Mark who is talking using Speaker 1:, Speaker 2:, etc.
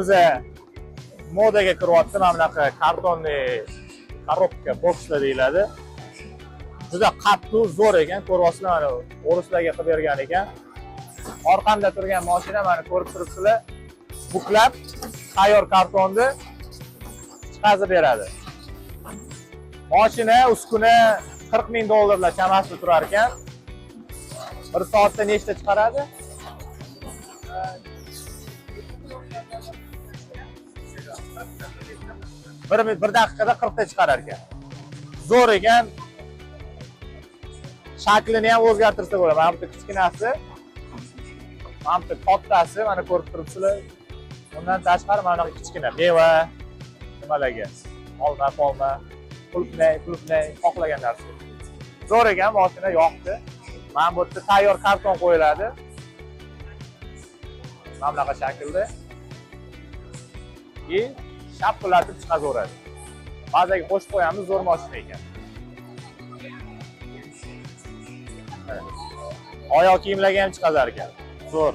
Speaker 1: Biza modaga kiryapti mana bunaqa kartonli korobka, bokslar deyiladi. Juda qattiq, zo'r ekan, ko'ryapsizlar, mana o'rislarga qilib bergan ekan. Orqamda turgan mashina mana ko'rib turibsizlar. Buklab tayyor kartonni chiqarib beradi. Mashina uskuna $40,000 chamasida turar ekan. Bir soatda nechta chiqaradi? Bir daqiqada 40 ta chiqarar ekan. Zo'r ekan. Shaklini ham o'zgartirsa bo'ladi. Mana bu kichkinasi, mana bu kattasi, mana ko'rib turibsizlar. Bundan tashqari mana bu kichkina meva nimalarga, olma, qulupnay, xohlagan narsa. Zo'r ekan, mashina yoqdi. Mana bu yerda tayyor karton qo'yiladi. Mana bunaqa shaklda. Shapqilatib chiqaveradi. Bazaga qo'shib qo'yamiz, zo'r mashina ekan. Oyoq kiyimlarga ham chiqazar ekan. Zo'r.